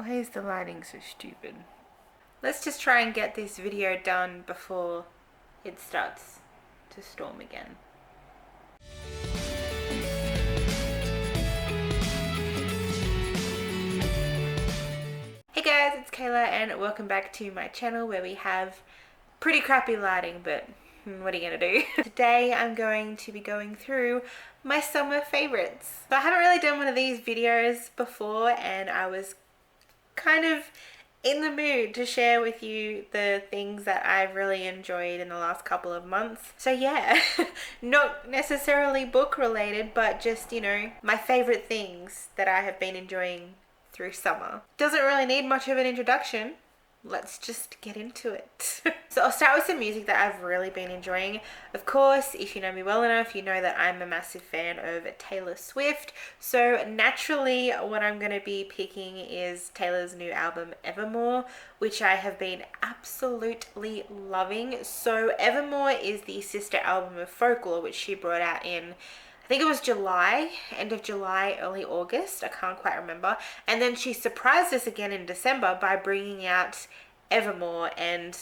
Why is the lighting so stupid? Let's just try and get this video done before it starts to storm again. Hey guys, it's Kayla and welcome back to my channel where we have pretty crappy lighting, but what are you gonna do? Today I'm going to be going through my summer favorites. So I haven't really done one of these videos before and I was kind of in the mood to share with you the things that I've really enjoyed in the last couple of months. So yeah, not necessarily book related, but just, you know, my favorite things that I have been enjoying through summer. Doesn't really need much of an introduction. Let's just get into it. So I'll start with some music that I've really been enjoying. Of course, if you know me well enough, you know that I'm a massive fan of Taylor Swift. So naturally, what I'm going to be picking is Taylor's new album, Evermore, which I have been absolutely loving. So Evermore is the sister album of Folklore, which she brought out in, I think it was July, end of July, early August. I can't quite remember. And then she surprised us again in December by bringing out Evermore. And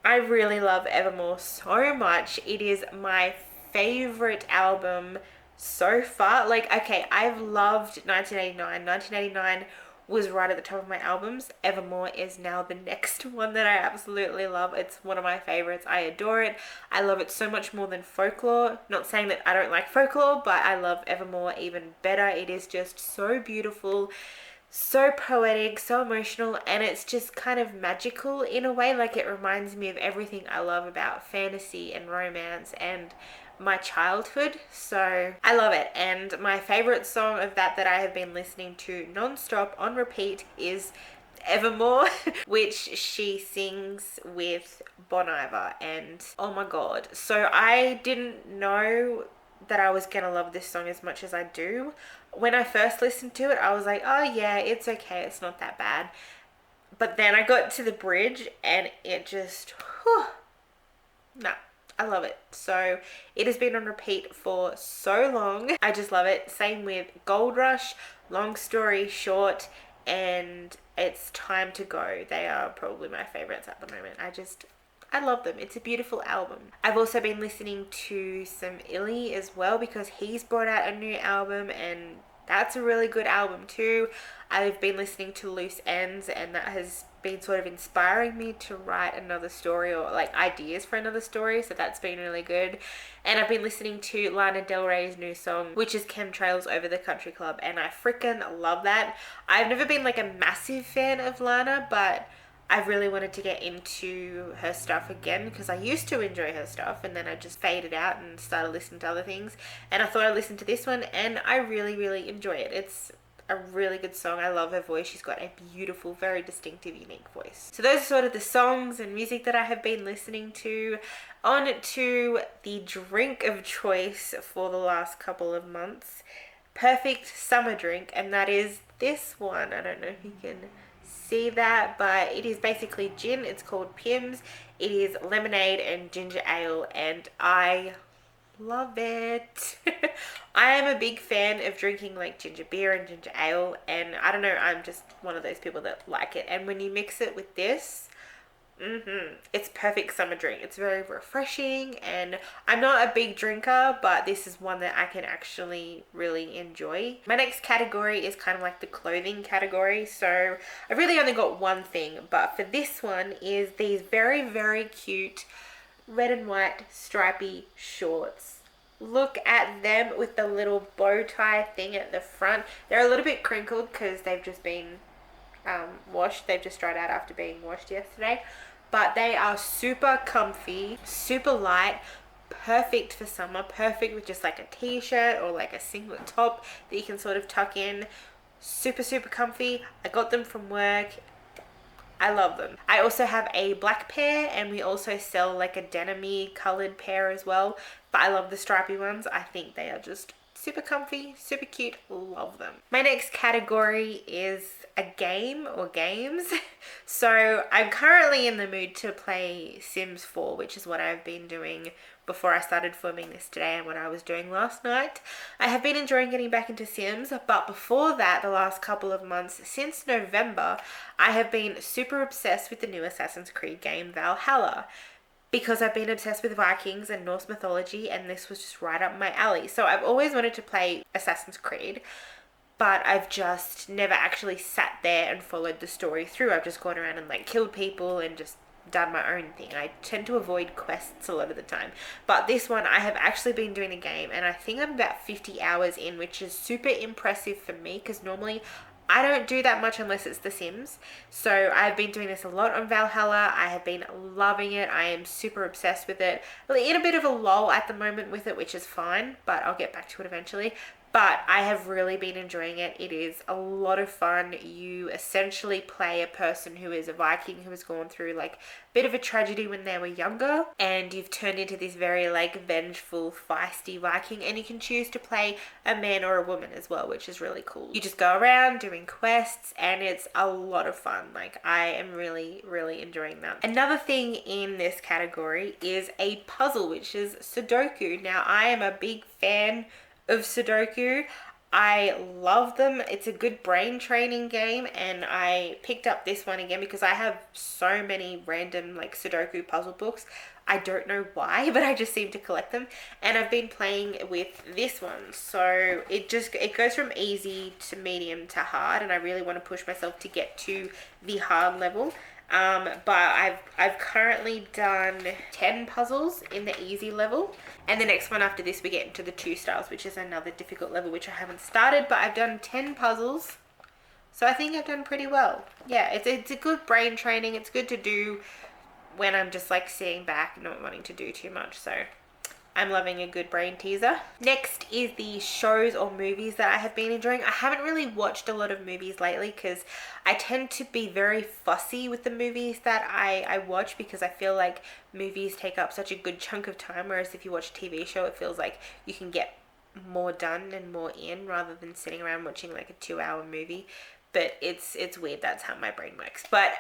I really love Evermore so much. It is my favorite album so far. Like, okay, I've loved 1989. 1989 was right at the top of my albums. Evermore is now the next one that I absolutely love. It's one of my favorites. I adore it. I love it so much more than Folklore. Not saying that I don't like Folklore, but I love Evermore even better. It is just so beautiful, so poetic, so emotional, and it's just kind of magical in a way. Like, it reminds me of everything I love about fantasy and romance and my childhood. So I love it, and my favorite song of that I have been listening to non-stop on repeat is Evermore, which she sings with Bon Iver, and oh my god. So I didn't know that I was gonna love this song as much as I do. When I first listened to it, I was like, oh yeah, it's okay, it's not that bad. But then I got to the bridge and it just, nah, I love it. So it has been on repeat for so long. I just love it. Same with Gold Rush, Long Story Short, and It's Time to Go. They are probably my favorites at the moment. I love them. It's a beautiful album. I've also been listening to some Illy as well because he's brought out a new album and that's a really good album too. I've been listening to Loose Ends and that has been sort of inspiring me to write another story or like ideas for another story, so that's been really good. And I've been listening to Lana Del Rey's new song, which is Chemtrails Over the Country Club, and I freaking love that. I've never been like a massive fan of Lana, but I really wanted to get into her stuff again because I used to enjoy her stuff and then I just faded out and started listening to other things, and I thought I'd listen to this one and I really enjoy it. It's a really good song. I love her voice. She's got a beautiful, very distinctive, unique voice. So those are sort of the songs and music that I have been listening to. On to the drink of choice for the last couple of months. Perfect summer drink, and that is this one. I don't know if you can see that, but it is basically gin. It's called Pimm's. It is lemonade and ginger ale, and I love it. I am a big fan of drinking like ginger beer and ginger ale, and I don't know, I'm just one of those people that like it. And when you mix it with this, it's perfect summer drink. It's very refreshing, and I'm not a big drinker, but this is one that I can actually really enjoy. My next category is kind of like the clothing category, so I really only got one thing, but for this one is these very cute red and white stripy shorts. Look at them with the little bow tie thing at the front. They're a little bit crinkled because they've just been washed. They've just dried out after being washed yesterday, but they are super comfy, super light, perfect for summer, perfect with just like a t-shirt or like a singlet top that you can sort of tuck in. Super comfy. I got them from work. I love them. I also have a black pair, and we also sell like a denim-y colored pair as well, but I love the stripy ones. I think they are just super comfy, super cute, love them. My next category is a game or games. So I'm currently in the mood to play Sims 4, which is what I've been doing before I started filming this today and what I was doing last night. I have been enjoying getting back into Sims, but before that, the last couple of months, since November, I have been super obsessed with the new Assassin's Creed game, Valhalla, because I've been obsessed with Vikings and Norse mythology, and this was just right up my alley. So I've always wanted to play Assassin's Creed, but I've just never actually sat there and followed the story through. I've just gone around and like killed people and just done my own thing. I tend to avoid quests a lot of the time, but this one I have actually been doing the game, and I think I'm about 50 hours in, which is super impressive for me because normally I don't do that much unless it's The Sims. So I've been doing this a lot on Valhalla. I have been loving it. I am super obsessed with it. In a bit of a lull at the moment with it, which is fine, but I'll get back to it eventually. But I have really been enjoying it. It is a lot of fun. You essentially play a person who is a Viking who has gone through like a bit of a tragedy when they were younger, and you've turned into this very like vengeful, feisty Viking, and you can choose to play a man or a woman as well, which is really cool. You just go around doing quests, and it's a lot of fun. Like, I am really, really enjoying that. Another thing in this category is a puzzle, which is Sudoku. Now, I am a big fan of Sudoku. I love them. It's a good brain training game, and I picked up this one again because I have so many random like Sudoku puzzle books. I don't know why, but I just seem to collect them, and I've been playing with this one. So it goes from easy to medium to hard, and I really want to push myself to get to the hard level. But I've currently done 10 puzzles in the easy level, and the next one after this we get into the 2 stars, which is another difficult level which I haven't started, but I've done 10 puzzles, so I think I've done pretty well. Yeah, it's a good brain training. It's good to do when I'm just like sitting back, not wanting to do too much, so I'm loving a good brain teaser. Next is the shows or movies that I have been enjoying. I haven't really watched a lot of movies lately because I tend to be very fussy with the movies that I watch, because I feel like movies take up such a good chunk of time, whereas if you watch a TV show, it feels like you can get more done and more in rather than sitting around watching like a 2-hour movie. But it's weird, that's how my brain works. But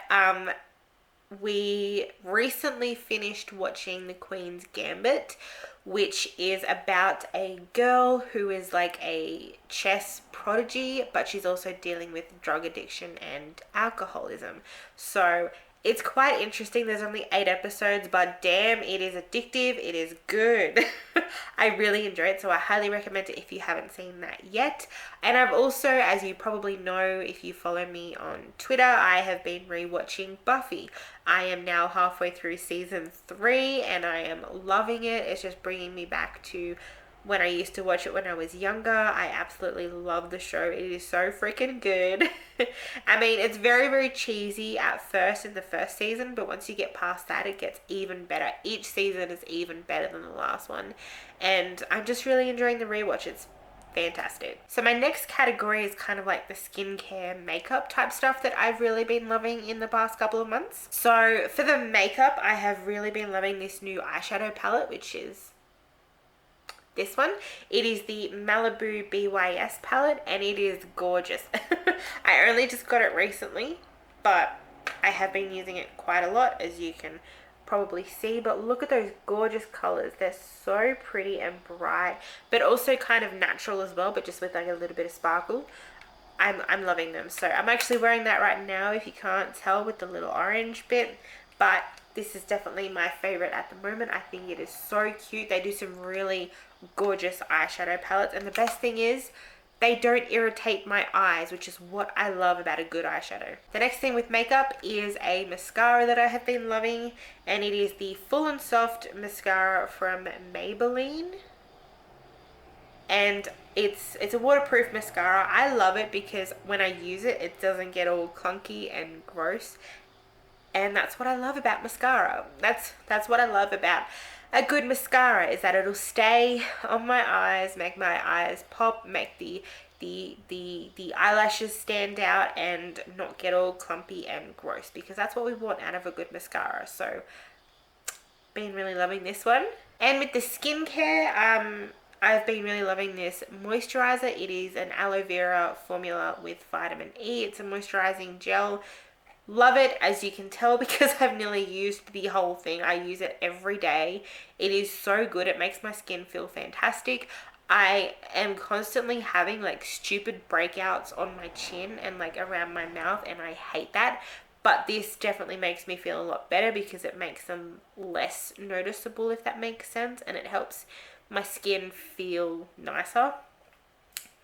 we recently finished watching The Queen's Gambit, which is about a girl who is like a chess prodigy, but she's also dealing with drug addiction and alcoholism. So it's quite interesting. There's only 8 episodes, but damn, it is addictive. It is good. I really enjoy it, so I highly recommend it if you haven't seen that yet. And I've also, as you probably know if you follow me on Twitter, I have been rewatching Buffy. I am now halfway through season 3, and I am loving it. It's just bringing me back to when I used to watch it when I was younger. I absolutely love the show. It is so freaking good. I mean, it's very, very cheesy at first in the first season, but once you get past that, it gets even better. Each season is even better than the last one, and I'm just really enjoying the rewatch. It's fantastic. So my next category is kind of like the skincare makeup type stuff that I've really been loving in the past couple of months. So for the makeup, I have really been loving this new eyeshadow palette, which is this one. It is the Malibu BYS palette, and it is gorgeous. I only just got it recently, but I have been using it quite a lot, as you can probably see. But look at those gorgeous colors. They're so pretty and bright, but also kind of natural as well, but just with like a little bit of sparkle. I'm loving them. So I'm actually wearing that right now, if you can't tell, with the little orange bit, but this is definitely my favorite at the moment. I think it is so cute. They do some really gorgeous eyeshadow palettes, and the best thing is they don't irritate my eyes, which is what I love about a good eyeshadow. The next thing with makeup is a mascara that I have been loving, and it is the Full and Soft mascara from Maybelline, and it's a waterproof mascara. I love it because when I use it, it doesn't get all clunky and gross, and that's what I love about mascara. That's what I love about a good mascara, is that it'll stay on my eyes, make my eyes pop, make the eyelashes stand out, and not get all clumpy and gross, because that's what we want out of a good mascara. So been really loving this one. And with the skincare, I've been really loving this moisturizer. It is an aloe vera formula with vitamin E. It's a moisturizing gel. Love it, as you can tell, because I've nearly used the whole thing. I use it every day. It is so good. It makes my skin feel fantastic. I am constantly having like stupid breakouts on my chin and like around my mouth, and I hate that. But this definitely makes me feel a lot better because it makes them less noticeable, if that makes sense, and it helps my skin feel nicer.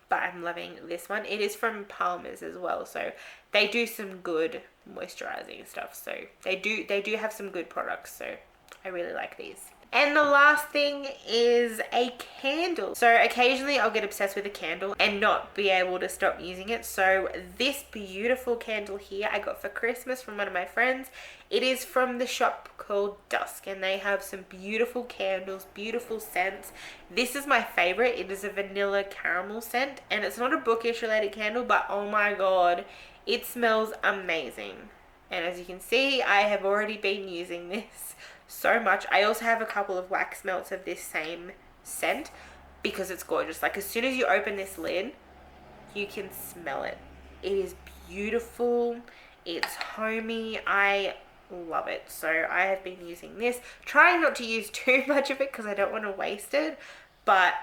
But I'm loving this one. It is from Palmer's as well, so they do some good moisturizing stuff. So they do have some good products, so I really like these. And the last thing is a candle. So occasionally I'll get obsessed with a candle and not be able to stop using it. So this beautiful candle here I got for Christmas from one of my friends. It is from the shop called Dusk, and they have some beautiful candles, beautiful scents. This is my favorite. It is a vanilla caramel scent, and it's not a bookish related candle, but oh my god, it smells amazing. And as you can see, I have already been using this so much. I also have a couple of wax melts of this same scent because it's gorgeous. Like, as soon as you open this lid, you can smell it. It is beautiful. It's homey. I love it. So I have been using this, trying not to use too much of it because I don't want to waste it, but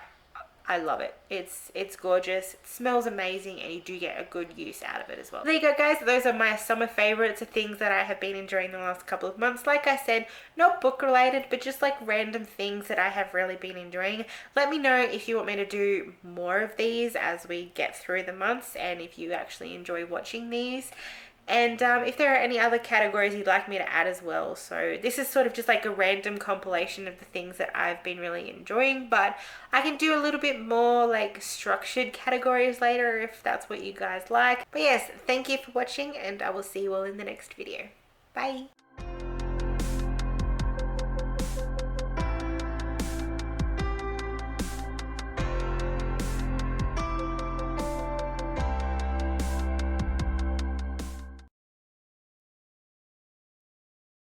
I love it. It's gorgeous. It smells amazing, and you do get a good use out of it as well. There you go, guys. Those are my summer favorites, the things that I have been enjoying the last couple of months. Like I said, not book related, but just like random things that I have really been enjoying. Let me know if you want me to do more of these as we get through the months, and if you actually enjoy watching these. And if there are any other categories you'd like me to add as well. So this is sort of just like a random compilation of the things that I've been really enjoying, but I can do a little bit more like structured categories later if that's what you guys like. But yes, thank you for watching, and I will see you all in the next video. Bye.